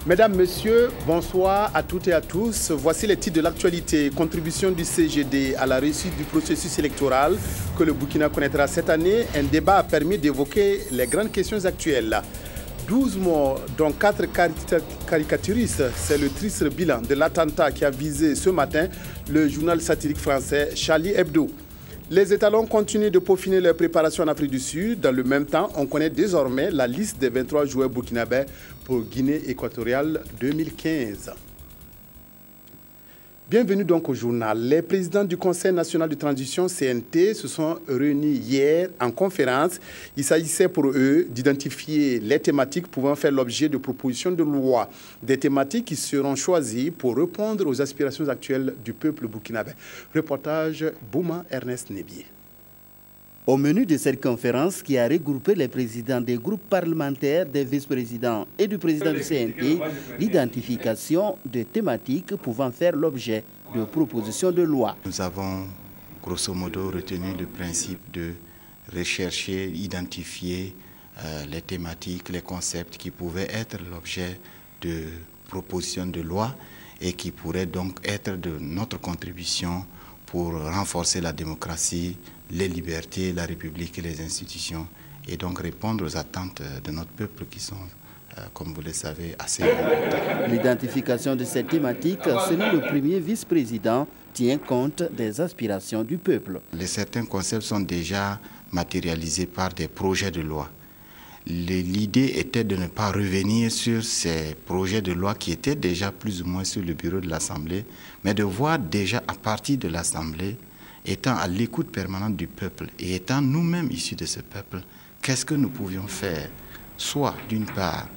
Mesdames, Messieurs, bonsoir à toutes et à tous. Voici les titres de l'actualité. Contribution du CGD à la réussite du processus électoral que le Burkina connaîtra cette année. Un débat a permis d'évoquer les grandes questions actuelles. 12 morts, dont 4 caricaturistes. C'est le triste bilan de l'attentat qui a visé ce matin le journal satirique français Charlie Hebdo. Les étalons continuent de peaufiner leurs préparations en Afrique du Sud. Dans le même temps, on connaît désormais la liste des 23 joueurs burkinabés pour Guinée équatoriale 2015. Bienvenue donc au journal. Les présidents du Conseil national de transition CNT se sont réunis hier en conférence. Il s'agissait pour eux d'identifier les thématiques pouvant faire l'objet de propositions de loi. Des thématiques qui seront choisies pour répondre aux aspirations actuelles du peuple burkinabé. Reportage Bouma Ernest Nebier. Au menu de cette conférence qui a regroupé les présidents des groupes parlementaires, des vice-présidents et du président du CNT, l'identification de thématiques pouvant faire l'objet de propositions de loi. Nous avons grosso modo retenu le principe de rechercher, identifier les thématiques, les concepts qui pouvaient être l'objet de propositions de loi et qui pourraient donc être de notre contribution pour renforcer la démocratie, les libertés, la République et les institutions, et donc répondre aux attentes de notre peuple qui sont, comme vous le savez, assez importantes. L'identification de cette thématique, selon le premier vice-président, tient compte des aspirations du peuple. Certains concepts sont déjà matérialisés par des projets de loi. L'idée était de ne pas revenir sur ces projets de loi qui étaient déjà plus ou moins sur le bureau de l'Assemblée, mais de voir déjà à partir de l'Assemblée, étant à l'écoute permanente du peuple et étant nous-mêmes issus de ce peuple, qu'est-ce que nous pouvions faire, soit d'une part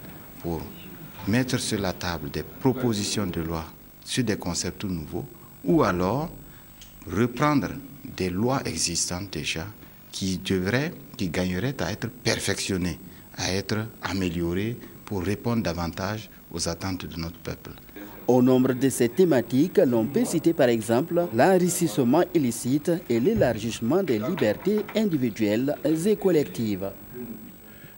pour mettre sur la table des propositions de loi sur des concepts tout nouveaux, ou alors reprendre des lois existantes déjà qui gagneraient à être perfectionnées, à être améliorées pour répondre davantage aux attentes de notre peuple. Au nombre de ces thématiques, l'on peut citer par exemple l'enrichissement illicite et l'élargissement des libertés individuelles et collectives.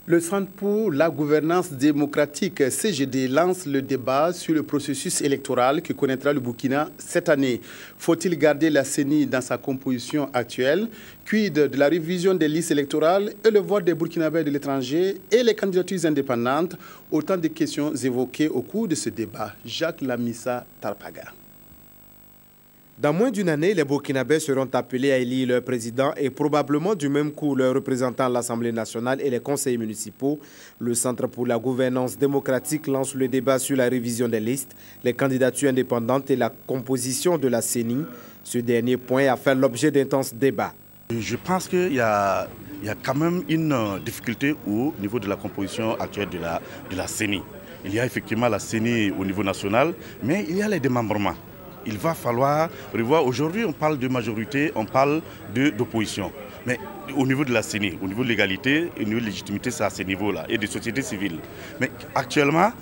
Le Centre pour la gouvernance démocratique CGD lance le débat sur le processus électoral que connaîtra le Burkina cette année. Faut-il garder la CENI dans sa composition actuelle? Quid de la révision des listes électorales et le vote des Burkinabés de l'étranger et les candidatures indépendantes? Autant de questions évoquées au cours de ce débat. Jacques Lamissa Tarpaga. Dans moins d'une année, les Burkinabés seront appelés à élire leur président et probablement du même coup leurs représentants à l'Assemblée nationale et les conseils municipaux. Le Centre pour la gouvernance démocratique lance le débat sur la révision des listes, les candidatures indépendantes et la composition de la CENI. Ce dernier point a fait l'objet d'intenses débats. Je pense qu'il y a quand même une difficulté au niveau de la composition actuelle de la CENI. Il y a effectivement la CENI au niveau national, mais il y a les démembrements. Il va falloir revoir. Aujourd'hui, on parle de majorité, on parle d'opposition. Mais au niveau de la CENI, au niveau de l'égalité, au niveau de légitimité, c'est à ce niveau-là, et de société civile. Mais actuellement,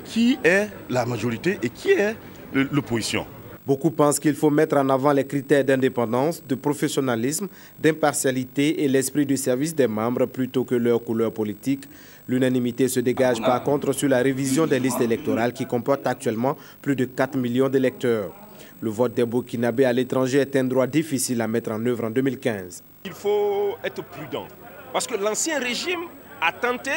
qui est la majorité et qui est l'opposition? Beaucoup pensent qu'il faut mettre en avant les critères d'indépendance, de professionnalisme, d'impartialité et l'esprit de service des membres plutôt que leur couleur politique. L'unanimité se dégage par contre sur la révision des listes électorales qui comportent actuellement plus de 4 millions d'électeurs. Le vote des Burkinabés à l'étranger est un droit difficile à mettre en œuvre en 2015. Il faut être prudent parce que l'ancien régime a tenté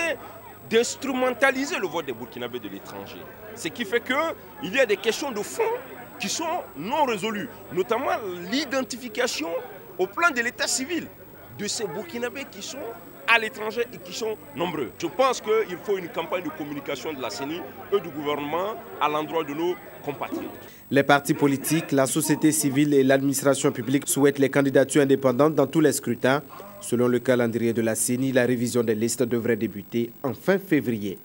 d'instrumentaliser le vote des Burkinabés de l'étranger. Ce qui fait qu'il y a des questions de fond qui sont non résolues, notamment l'identification au plan de l'état civil de ces Burkinabés qui sont à l'étranger et qui sont nombreux. Je pense qu'il faut une campagne de communication de la CENI et du gouvernement à l'endroit de nos compatriotes. Les partis politiques, la société civile et l'administration publique souhaitent les candidatures indépendantes dans tous les scrutins. Selon le calendrier de la CENI, la révision des listes devrait débuter en fin février.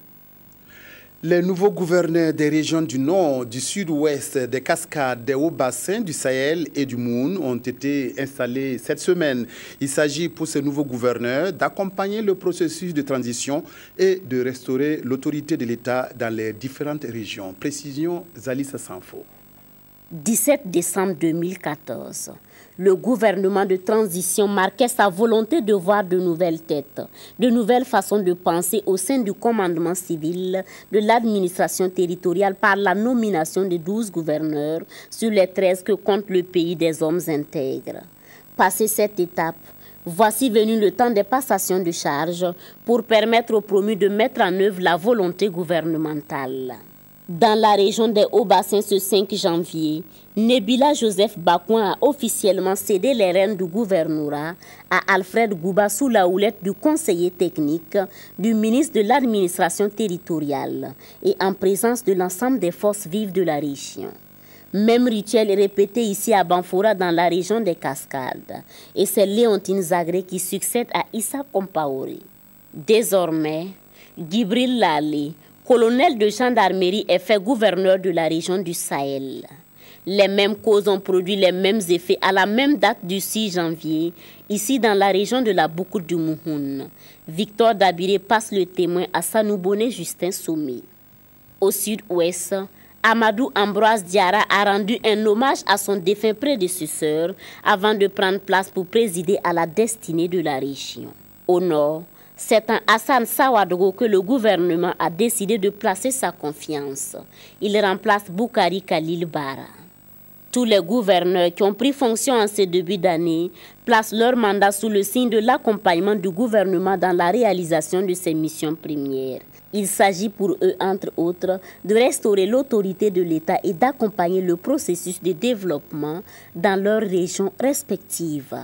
Les nouveaux gouverneurs des régions du Nord, du Sud-Ouest, des Cascades, des Hauts-Bassins, du Sahel et du Moun ont été installés cette semaine. Il s'agit pour ces nouveaux gouverneurs d'accompagner le processus de transition et de restaurer l'autorité de l'État dans les différentes régions. Précision, Zalissa Sanfo. 17 décembre 2014. Le gouvernement de transition marquait sa volonté de voir de nouvelles têtes, de nouvelles façons de penser au sein du commandement civil de l'administration territoriale par la nomination de 12 gouverneurs sur les 13 que compte le pays des hommes intègres. Passé cette étape, voici venu le temps des passations de charges pour permettre aux promus de mettre en œuvre la volonté gouvernementale. Dans la région des Hauts-Bassins ce 5 janvier, Nebila Joseph Bakouin a officiellement cédé les rênes du gouvernorat à Alfred Gouba sous la houlette du conseiller technique du ministre de l'administration territoriale et en présence de l'ensemble des forces vives de la région. Même rituel est répété ici à Banfora dans la région des Cascades et c'est Léontine Zagré qui succède à Issa Compaoré. Désormais, Gibril Lalé, colonel de gendarmerie, est fait gouverneur de la région du Sahel. Les mêmes causes ont produit les mêmes effets à la même date du 6 janvier, ici dans la région de la Boucoute du Mouhoun. Victor Dabiré passe le témoin à Sanoubone Justin Soumé. Au sud-ouest, Amadou Ambroise Diarra a rendu un hommage à son défunt prédécesseur avant de prendre place pour présider à la destinée de la région. Au nord, c'est en Hassan Sawadogo que le gouvernement a décidé de placer sa confiance. Il remplace Boukari Khalil Bara. Tous les gouverneurs qui ont pris fonction en ce début d'année placent leur mandat sous le signe de l'accompagnement du gouvernement dans la réalisation de ses missions premières. Il s'agit pour eux, entre autres, de restaurer l'autorité de l'État et d'accompagner le processus de développement dans leurs régions respectives.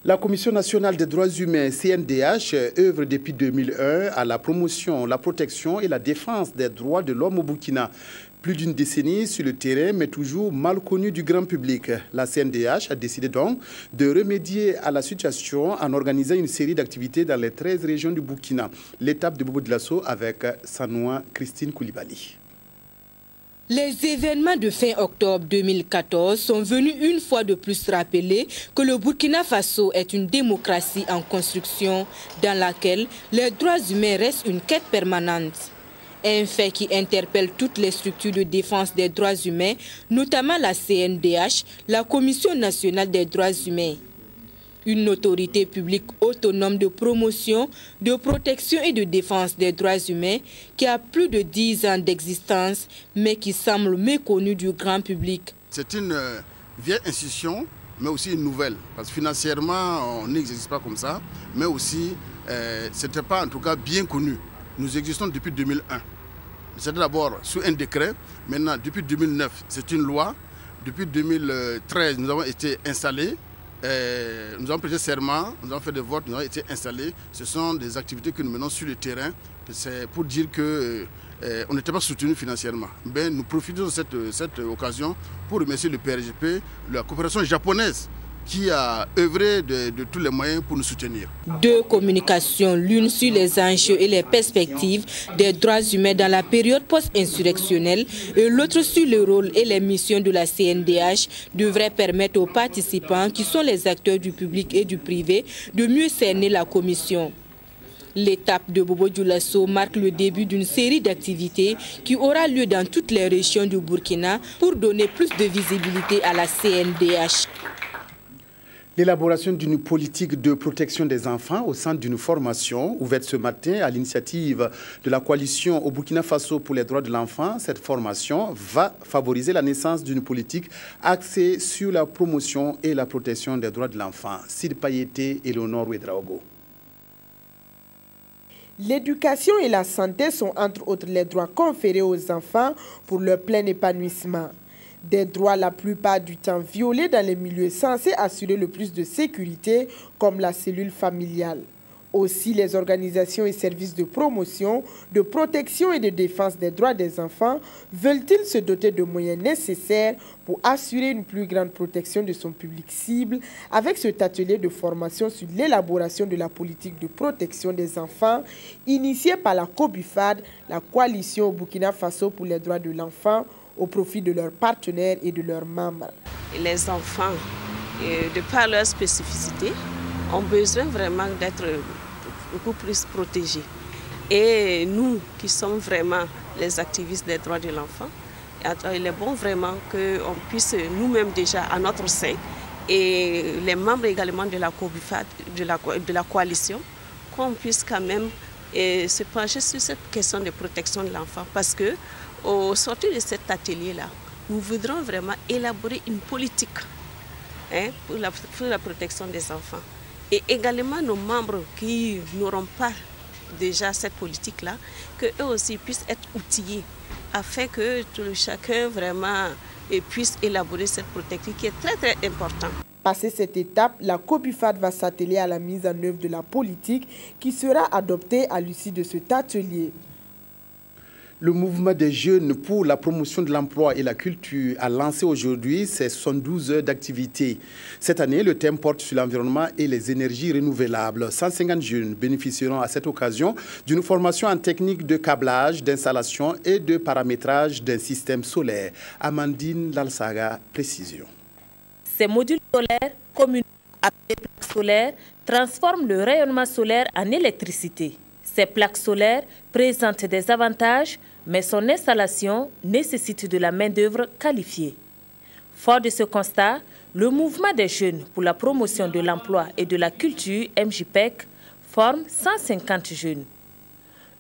La Commission nationale des droits humains, CNDH, œuvre depuis 2001 à la promotion, la protection et la défense des droits de l'homme au Burkina. Plus d'une décennie sur le terrain, mais toujours mal connue du grand public. La CNDH a décidé donc de remédier à la situation en organisant une série d'activités dans les 13 régions du Burkina. L'étape de Bobo Dioulasso avec Sanoua Christine Koulibaly. Les événements de fin octobre 2014 sont venus une fois de plus rappeler que le Burkina Faso est une démocratie en construction dans laquelle les droits humains restent une quête permanente. Un fait qui interpelle toutes les structures de défense des droits humains, notamment la CNDH, la Commission nationale des droits humains. Une autorité publique autonome de promotion, de protection et de défense des droits humains qui a plus de 10 ans d'existence, mais qui semble méconnue du grand public. C'est une vieille institution, mais aussi une nouvelle. Parce que financièrement, on n'existe pas comme ça, mais aussi, ce n'était pas en tout cas bien connu. Nous existons depuis 2001. C'était d'abord sous un décret. Maintenant, depuis 2009, c'est une loi. Depuis 2013, nous avons été installés. Nous avons prêté serment, nous avons fait des votes, nous avons été installés. Ce sont des activités que nous menons sur le terrain. C'est pour dire qu'on n'était pas soutenu financièrement. Mais nous profitons de cette occasion pour remercier le PRGP, la coopération japonaise, qui a œuvré de tous les moyens pour nous soutenir. Deux communications, l'une sur les enjeux et les perspectives des droits humains dans la période post-insurrectionnelle et l'autre sur le rôle et les missions de la CNDH, devraient permettre aux participants, qui sont les acteurs du public et du privé, de mieux cerner la commission. L'étape de Bobo Dioulasso marque le début d'une série d'activités qui aura lieu dans toutes les régions du Burkina pour donner plus de visibilité à la CNDH. L'élaboration d'une politique de protection des enfants au sein d'une formation ouverte ce matin à l'initiative de la coalition au Burkina Faso pour les droits de l'enfant. Cette formation va favoriser la naissance d'une politique axée sur la promotion et la protection des droits de l'enfant. Sid Payete et Léonore Ouedraogo. L'éducation et la santé sont entre autres les droits conférés aux enfants pour leur plein épanouissement. Des droits la plupart du temps violés dans les milieux censés assurer le plus de sécurité, comme la cellule familiale. Aussi, les organisations et services de promotion, de protection et de défense des droits des enfants veulent-ils se doter de moyens nécessaires pour assurer une plus grande protection de son public cible avec cet atelier de formation sur l'élaboration de la politique de protection des enfants initié par la COBUFAD, la coalition au Burkina Faso pour les droits de l'enfant, au profit de leurs partenaires et de leurs membres. Les enfants, de par leur spécificité, ont besoin vraiment d'être beaucoup plus protégés. Et nous, qui sommes vraiment les activistes des droits de l'enfant, il est bon vraiment qu'on puisse nous-mêmes déjà à notre sein et les membres également de la COBUFAD, de la coalition, qu'on puisse quand même se pencher sur cette question de protection de l'enfant. Parce que au sortir de cet atelier-là, nous voudrons vraiment élaborer une politique pour la protection des enfants. Et également nos membres qui n'auront pas déjà cette politique-là, qu'eux aussi puissent être outillés afin que chacun vraiment puisse élaborer cette protection qui est très très importante. Passé cette étape, la COBUFAD va s'atteler à la mise en œuvre de la politique qui sera adoptée à l'issue de cet atelier. Le mouvement des jeunes pour la promotion de l'emploi et la culture a lancé aujourd'hui ses 72 heures d'activité. Cette année, le thème porte sur l'environnement et les énergies renouvelables. 150 jeunes bénéficieront à cette occasion d'une formation en technique de câblage, d'installation et de paramétrage d'un système solaire. Amandine Lalsaga, précision. Ces modules solaires, communément appelés plaques solaires, transforment le rayonnement solaire en électricité. Ces plaques solaires présentent des avantages, mais son installation nécessite de la main-d'œuvre qualifiée. Fort de ce constat, le mouvement des jeunes pour la promotion de l'emploi et de la culture, MJPEC, forme 150 jeunes.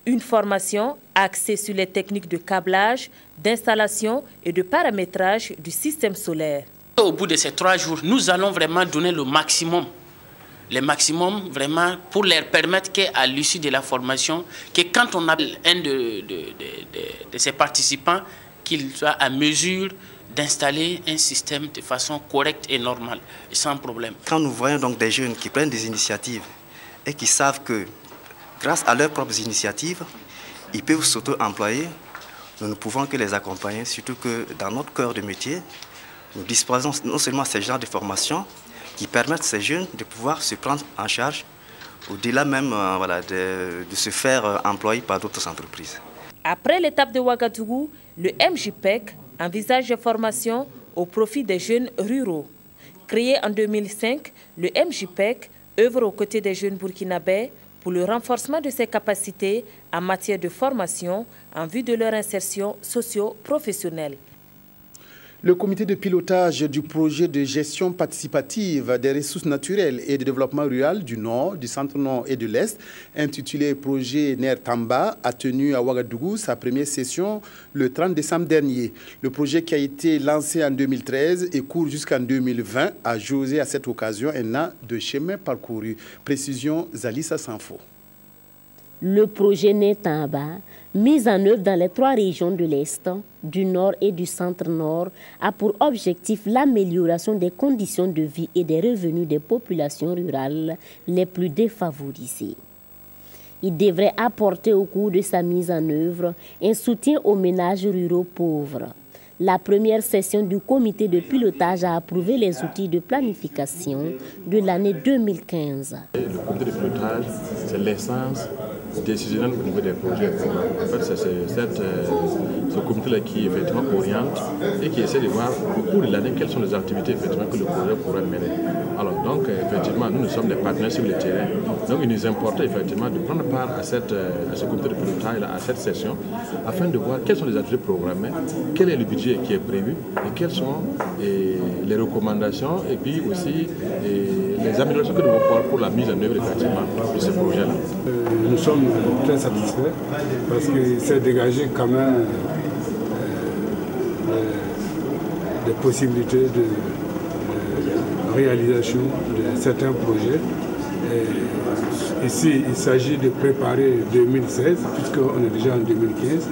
Une formation axée sur les techniques de câblage, d'installation et de paramétrage du système solaire. Au bout de ces 3 jours, nous allons vraiment donner le maximum vraiment pour leur permettre qu'à l'issue de la formation, que quand on appelle un de ces participants, qu'il soit à mesure d'installer un système de façon correcte et normale, et sans problème. Quand nous voyons donc des jeunes qui prennent des initiatives et qui savent que grâce à leurs propres initiatives, ils peuvent s'auto-employer, nous ne pouvons que les accompagner, surtout que dans notre cœur de métier, nous disposons non seulement ces genres de formations qui permettent à ces jeunes de pouvoir se prendre en charge au-delà même de se faire employer par d'autres entreprises. Après l'étape de Ouagadougou, le MJPEC envisage des formations au profit des jeunes ruraux. Créé en 2005, le MJPEC œuvre aux côtés des jeunes burkinabés pour le renforcement de ses capacités en matière de formation en vue de leur insertion socio-professionnelle. Le comité de pilotage du projet de gestion participative des ressources naturelles et de développement rural du Nord, du Centre-Nord et de l'Est, intitulé Projet NER Tamba, a tenu à Ouagadougou sa première session le 30 décembre dernier. Le projet qui a été lancé en 2013 et court jusqu'en 2020 a josé à cette occasion un an de chemin parcouru. Précision Zalissa Sanfo. Le projet NER Tamba, mis en œuvre dans les 3 régions de l'Est, du Nord et du Centre-Nord, a pour objectif l'amélioration des conditions de vie et des revenus des populations rurales les plus défavorisées. Il devrait apporter au cours de sa mise en œuvre un soutien aux ménages ruraux pauvres. La première session du comité de pilotage a approuvé les outils de planification de l'année 2015. Le comité de pilotage, c'est l'essence décisionnel au niveau des projets. En fait, c'est ce comité-là qui effectivement oriente et qui essaie de voir au cours de l'année quelles sont les activités effectivement que le projet pourrait mener. Alors donc effectivement, nous sommes des partenaires sur le terrain. Donc il nous importait effectivement de prendre part à ce comité de pilotage, à cette session, afin de voir quelles sont les activités programmées, quel est le budget qui est prévu et quelles sont les recommandations et puis aussi les améliorations que nous devons faire pour la mise en œuvre effectivement de ce projet-là. Nous sommes très satisfaits parce qu'il s'est dégagé quand même des possibilités de réalisation de certains projets. Et ici, il s'agit de préparer 2016, puisqu'on est déjà en 2015.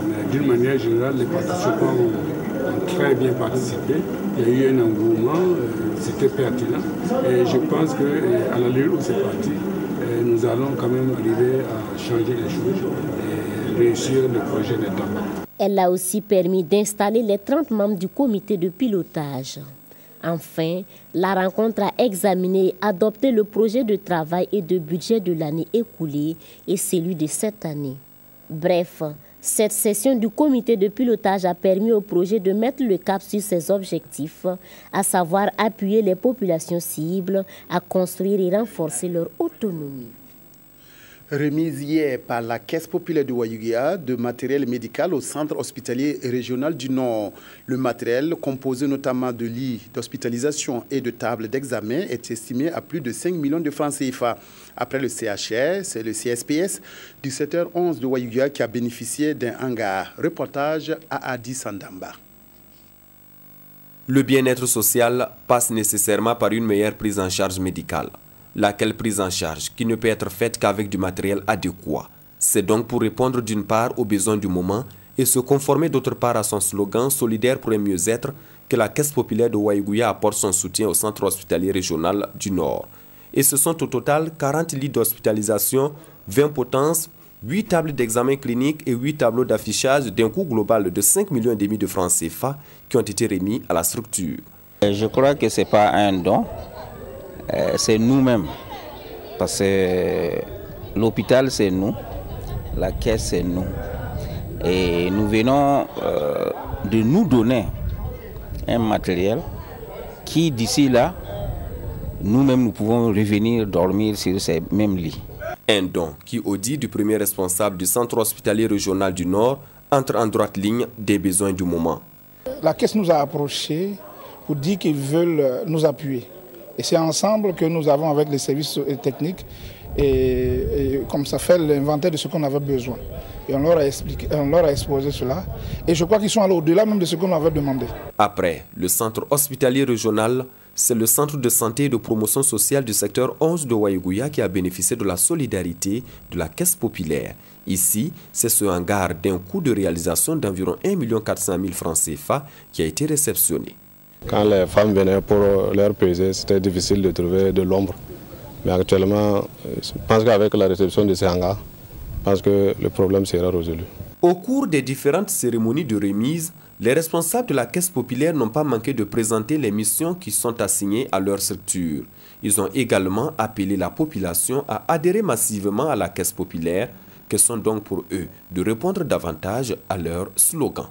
Mais d'une manière générale, les participants ont très bien participé. Il y a eu un engouement, c'était pertinent. Et je pense qu'à l'allure où c'est parti, nous allons quand même arriver à changer les choses et réussir le projet NER Tamba. Elle a aussi permis d'installer les 30 membres du comité de pilotage. Enfin, la rencontre a examiné et adopté le projet de travail et de budget de l'année écoulée et celui de cette année. Bref, cette session du comité de pilotage a permis au projet de mettre le cap sur ses objectifs, à savoir appuyer les populations cibles à construire et renforcer leur autonomie. Remise hier par la Caisse populaire de Ouayouguia de matériel médical au centre hospitalier régional du Nord. Le matériel, composé notamment de lits d'hospitalisation et de tables d'examen, est estimé à plus de 5 millions de francs CFA. Après le CHR, c'est le CSPS du secteur 11 de Ouayouguia qui a bénéficié d'un hangar. Reportage à Adi Sandamba. Le bien-être social passe nécessairement par une meilleure prise en charge médicale. Laquelle prise en charge qui ne peut être faite qu'avec du matériel adéquat. C'est donc pour répondre d'une part aux besoins du moment et se conformer d'autre part à son slogan solidaire pour un mieux-être que la Caisse populaire de Ouayouguia apporte son soutien au centre hospitalier régional du Nord. Et ce sont au total 40 lits d'hospitalisation, 20 potences, 8 tables d'examen clinique et 8 tableaux d'affichage d'un coût global de 5,5 millions de francs CFA qui ont été remis à la structure. Je crois que ce n'est pas un don. C'est nous-mêmes, parce que l'hôpital c'est nous, la caisse c'est nous. Et nous venons de nous donner un matériel qui d'ici là, nous-mêmes nous pouvons revenir dormir sur ces mêmes lits. Un don qui, au dit du premier responsable du centre hospitalier régional du Nord, entre en droite ligne des besoins du moment. La caisse nous a approchés pour dire qu'ils veulent nous appuyer. Et c'est ensemble que nous avons avec les services techniques et comme ça fait l'inventaire de ce qu'on avait besoin. Et on leur a expliqué, on leur a exposé cela. Et je crois qu'ils sont allés au-delà même de ce qu'on avait demandé. Après le centre hospitalier régional, c'est le centre de santé et de promotion sociale du secteur 11 de Ouayouguia qui a bénéficié de la solidarité de la Caisse populaire. Ici, c'est ce hangar d'un coût de réalisation d'environ 1,4 million francs CFA qui a été réceptionné. Quand les femmes venaient pour leur peser, c'était difficile de trouver de l'ombre. Mais actuellement, je pense qu'avec la réception de ces hangars, je pense que le problème sera résolu. Au cours des différentes cérémonies de remise, les responsables de la Caisse populaire n'ont pas manqué de présenter les missions qui sont assignées à leur structure. Ils ont également appelé la population à adhérer massivement à la Caisse populaire, question donc pour eux de répondre davantage à leur slogan.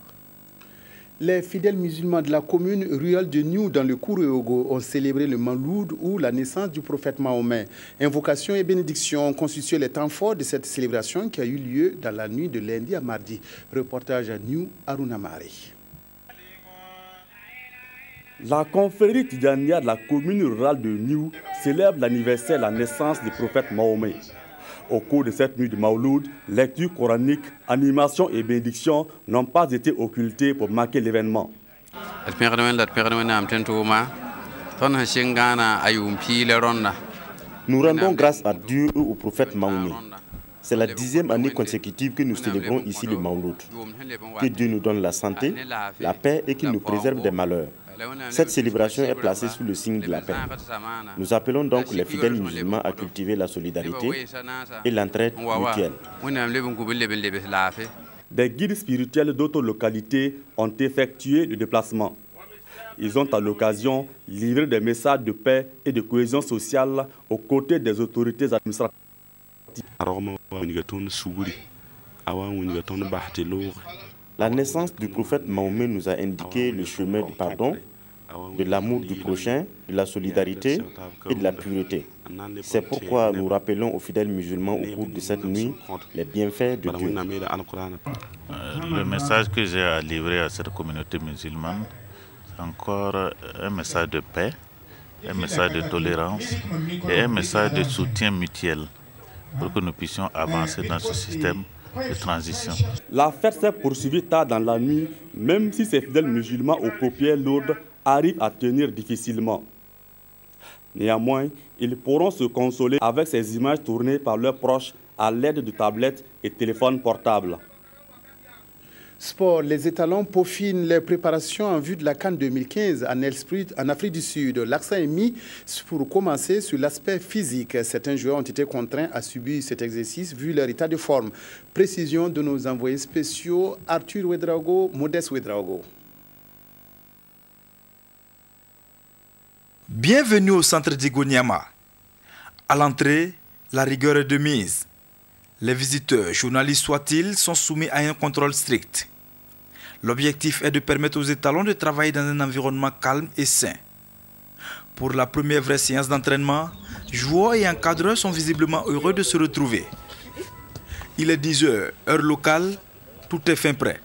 Les fidèles musulmans de la commune rurale de Niou dans le Kouréogo ont célébré le Mawloud ou la naissance du prophète Mahomet. Invocation et bénédiction ont constitué les temps forts de cette célébration qui a eu lieu dans la nuit de lundi à mardi. Reportage à Niou, Aruna Mari. La confrérie Tidjania de la commune rurale de Niou célèbre l'anniversaire de la naissance du prophète Mahomet. Au cours de cette nuit de Mawloud, lecture coranique, animation et bénédiction n'ont pas été occultées pour marquer l'événement. Nous rendons grâce à Dieu et au prophète Mahomet. C'est la 10e année consécutive que nous célébrons ici le Mawloud. Que Dieu nous donne la santé, la paix et qu'il nous préserve des malheurs. Cette célébration est placée sous le signe de la paix. Nous appelons donc les fidèles musulmans à cultiver la solidarité et l'entraide mutuelle. Des guides spirituels d'autres localités ont effectué le déplacement. Ils ont à l'occasion livré des messages de paix et de cohésion sociale aux côtés des autorités administratives. La naissance du prophète Mahomet nous a indiqué le chemin du pardon, de l'amour du prochain, de la solidarité et de la pureté. C'est pourquoi nous rappelons aux fidèles musulmans au cours de cette nuit les bienfaits de Dieu. Le message que j'ai à livrer à cette communauté musulmane, c'est encore un message de paix, un message de tolérance et un message de soutien mutuel pour que nous puissions avancer dans ce système de transition. La fête s'est poursuivie tard dans la nuit, même si ces fidèles musulmans aux paupières lourdes arrivent à tenir difficilement. Néanmoins, ils pourront se consoler avec ces images tournées par leurs proches à l'aide de tablettes et téléphones portables. Sport, les étalons peaufinent les préparations en vue de la CAN 2015 en Afrique du Sud. L'accent est mis pour commencer sur l'aspect physique. Certains joueurs ont été contraints à subir cet exercice vu leur état de forme. Précision de nos envoyés spéciaux Arthur Ouedraogo, Modeste Ouedraogo. Bienvenue au centre d'Igoniama. À l'entrée, la rigueur est de mise. Les visiteurs, journalistes soient-ils, sont soumis à un contrôle strict. L'objectif est de permettre aux étalons de travailler dans un environnement calme et sain. Pour la première vraie séance d'entraînement, joueurs et encadreurs sont visiblement heureux de se retrouver. Il est 10 h, heure locale, tout est fin prêt.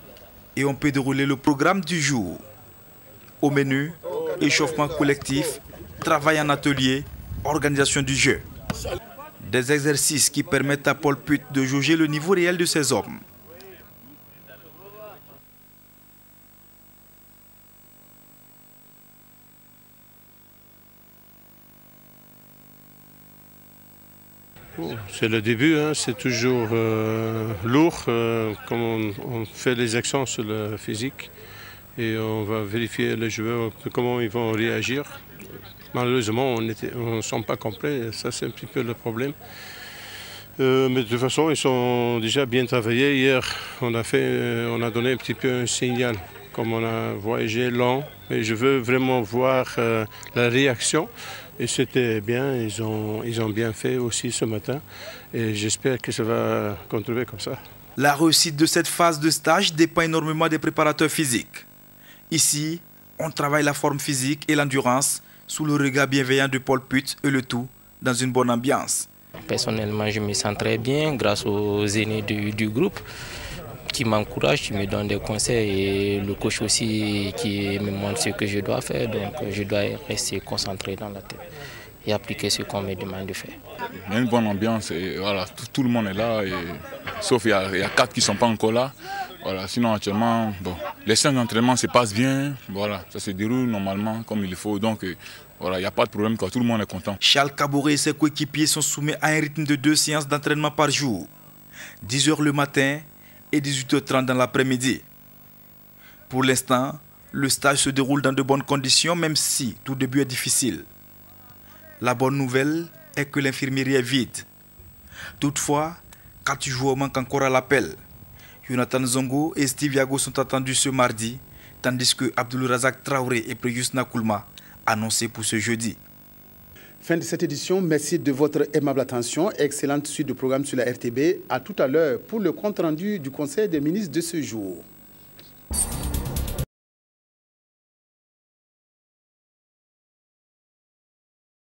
Et on peut dérouler le programme du jour. Au menu, échauffement collectif, travail en atelier, organisation du jeu. Des exercices qui permettent à Paul Put de jauger le niveau réel de ses hommes. C'est le début, hein. C'est toujours lourd, comme on fait les accents sur le physique et on va vérifier les joueurs, comment ils vont réagir. Malheureusement, on ne sont pas complets, ça c'est un petit peu le problème. Mais de toute façon, ils sont déjà bien travaillés. Hier, on a donné un petit peu un signal, comme on a voyagé lent, mais je veux vraiment voir la réaction. Et c'était bien, ils ont bien fait aussi ce matin et j'espère que ça va continuer comme ça. La réussite de cette phase de stage dépend énormément des préparateurs physiques. Ici, on travaille la forme physique et l'endurance sous le regard bienveillant de Paul Put et le tout dans une bonne ambiance. Personnellement, je me sens très bien grâce aux aînés du groupe qui m'encouragent, qui me donnent des conseils et le coach aussi qui me montre ce que je dois faire. Donc je dois rester concentré dans la tête et appliquer ce qu'on me demande de faire. Il y a une bonne ambiance et voilà, tout le monde est là, et, sauf il y a 4 qui ne sont pas encore là. Voilà, sinon actuellement, bon, les séances d'entraînement se passent bien, voilà, ça se déroule normalement comme il faut, donc voilà, il n'y a pas de problème quand tout le monde est content. Charles Caboret et ses coéquipiers sont soumis à un rythme de 2 séances d'entraînement par jour, 10 h le matin et 18 h 30 dans l'après-midi. Pour l'instant, le stage se déroule dans de bonnes conditions, même si tout début est difficile. La bonne nouvelle est que l'infirmerie est vide. Toutefois, 4 joueurs manquent encore à l'appel. Jonathan Zongo et Steve Yago sont attendus ce mardi, tandis que Abdul Razak Traoré et Prius Nakulma annoncés pour ce jeudi. Fin de cette édition, merci de votre aimable attention. Excellente suite de programme sur la RTB. À tout à l'heure pour le compte rendu du Conseil des ministres de ce jour.